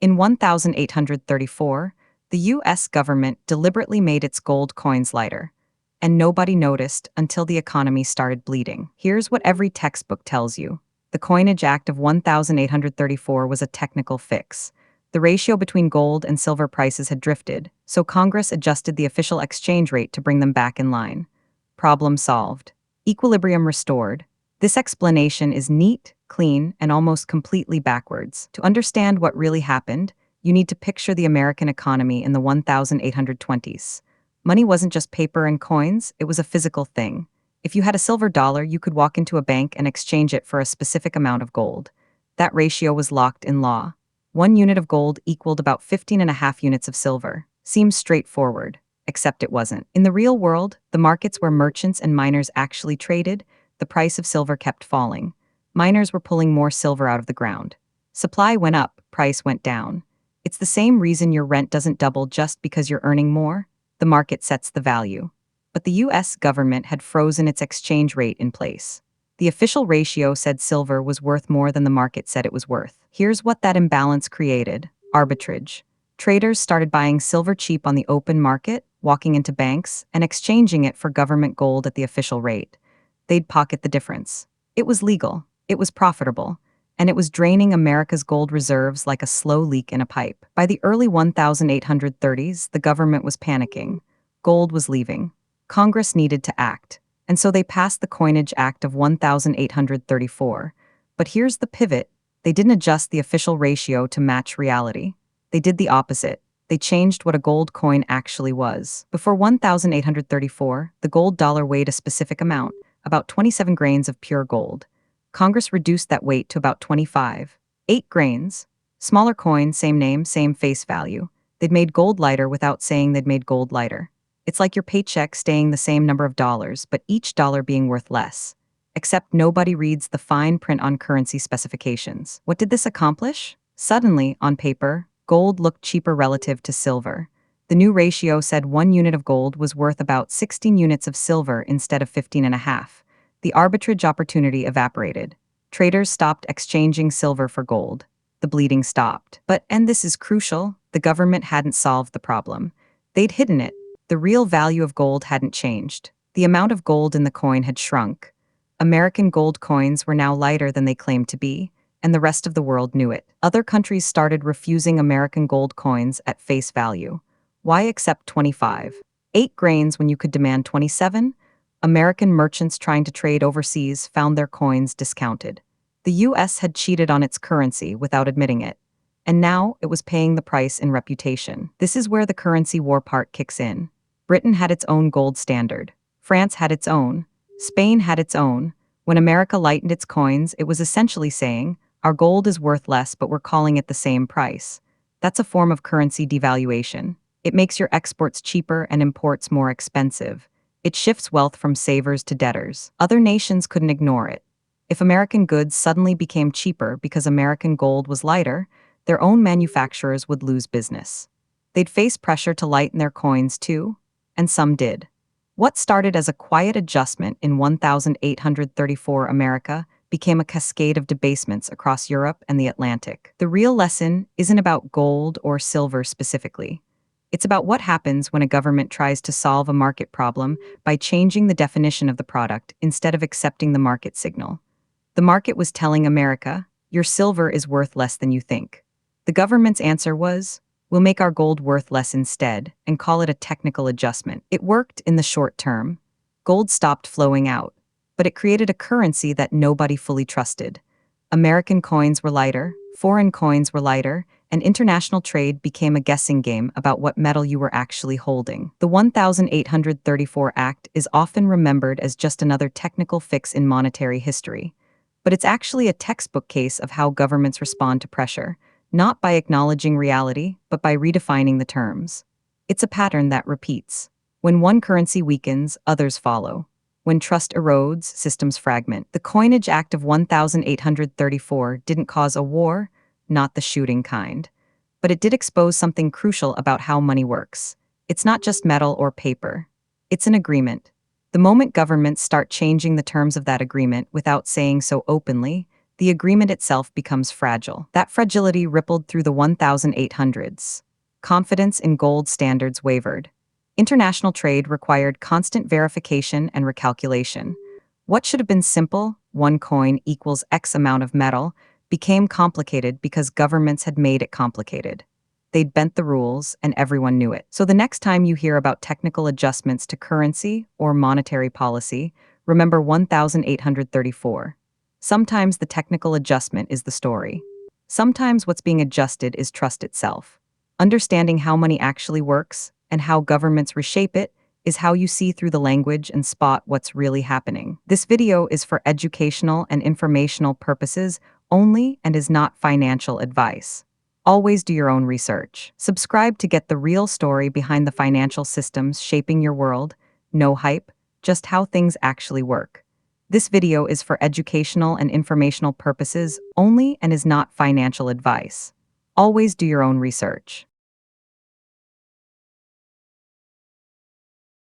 In 1834, the U.S. government deliberately made its gold coins lighter, and nobody noticed until the economy started bleeding. Here's what every textbook tells you. The Coinage Act of 1834 was a technical fix. The ratio between gold and silver prices had drifted, so Congress adjusted the official exchange rate to bring them back in line. Problem solved. Equilibrium restored. This explanation is neat, clean, and almost completely backwards. To understand what really happened, you need to picture the American economy in the 1820s. Money wasn't just paper and coins, it was a physical thing. If you had a silver dollar, you could walk into a bank and exchange it for a specific amount of gold. That ratio was locked in law. 1 unit of gold equaled about 15.5 units of silver. Seems straightforward, except it wasn't. In the real world, the markets where merchants and miners actually traded, the price of silver kept falling. Miners were pulling more silver out of the ground. Supply went up, price went down. It's the same reason your rent doesn't double just because you're earning more. The market sets the value. But the U.S. government had frozen its exchange rate in place. The official ratio said silver was worth more than the market said it was worth. Here's what that imbalance created: arbitrage. Traders started buying silver cheap on the open market, walking into banks, and exchanging it for government gold at the official rate. They'd pocket the difference. It was legal, it was profitable, and it was draining America's gold reserves like a slow leak in a pipe. By the early 1830s, the government was panicking. Gold was leaving. Congress needed to act, and so they passed the Coinage Act of 1834. But here's the pivot: they didn't adjust the official ratio to match reality. They did the opposite. They changed what a gold coin actually was. Before 1834, the gold dollar weighed a specific amount, about 27 grains of pure gold. Congress reduced that weight to about 25. 8 grains. Smaller coin, same name, same face value. They'd made gold lighter without saying they'd made gold lighter. It's like your paycheck staying the same number of dollars, but each dollar being worth less. Except nobody reads the fine print on currency specifications. What did this accomplish? Suddenly, on paper, gold looked cheaper relative to silver. The new ratio said 1 unit of gold was worth about 16 units of silver instead of 15.5. The arbitrage opportunity evaporated. Traders stopped exchanging silver for gold. The bleeding stopped. But, and this is crucial, the government hadn't solved the problem. They'd hidden it. The real value of gold hadn't changed. The amount of gold in the coin had shrunk. American gold coins were now lighter than they claimed to be, and the rest of the world knew it. Other countries started refusing American gold coins at face value. Why accept 25? 8 grains when you could demand 27? American merchants trying to trade overseas found their coins discounted. The U.S. had cheated on its currency without admitting it, and now it was paying the price in reputation. This is where the currency war part kicks in. Britain had its own gold standard. France had its own. Spain had its own. When America lightened its coins, it was essentially saying, our gold is worth less, but we're calling it the same price. That's a form of currency devaluation. It makes your exports cheaper and imports more expensive. It shifts wealth from savers to debtors. Other nations couldn't ignore it. If American goods suddenly became cheaper because American gold was lighter, their own manufacturers would lose business. They'd face pressure to lighten their coins too, and some did. What started as a quiet adjustment in 1834 America became a cascade of debasements across Europe and the Atlantic. The real lesson isn't about gold or silver specifically. It's about what happens when a government tries to solve a market problem by changing the definition of the product instead of accepting the market signal. The market was telling America, your silver is worth less than you think. The government's answer was, we'll make our gold worth less instead and call it a technical adjustment. It worked in the short term. Gold stopped flowing out, but it created a currency that nobody fully trusted. American coins were lighter, foreign coins were lighter, and international trade became a guessing game about what metal you were actually holding. The 1834 Act is often remembered as just another technical fix in monetary history, but it's actually a textbook case of how governments respond to pressure, not by acknowledging reality, but by redefining the terms. It's a pattern that repeats. When one currency weakens, others follow. When trust erodes, systems fragment. The Coinage Act of 1834 didn't cause a war, not the shooting kind. But it did expose something crucial about how money works. It's not just metal or paper. It's an agreement. The moment governments start changing the terms of that agreement without saying so openly, the agreement itself becomes fragile. That fragility rippled through the 1800s. Confidence in gold standards wavered. International trade required constant verification and recalculation. What should have been simple, one coin equals X amount of metal, became complicated because governments had made it complicated. They'd bent the rules, and everyone knew it. So the next time you hear about technical adjustments to currency or monetary policy, remember 1834. Sometimes the technical adjustment is the story. Sometimes what's being adjusted is trust itself. Understanding how money actually works and how governments reshape it is how you see through the language and spot what's really happening. This video is for educational and informational purposes only and is not financial advice. Always do your own research. Subscribe to get the real story behind the financial systems shaping your world. No hype, just how things actually work. This video is for educational and informational purposes only and is not financial advice. Always do your own research.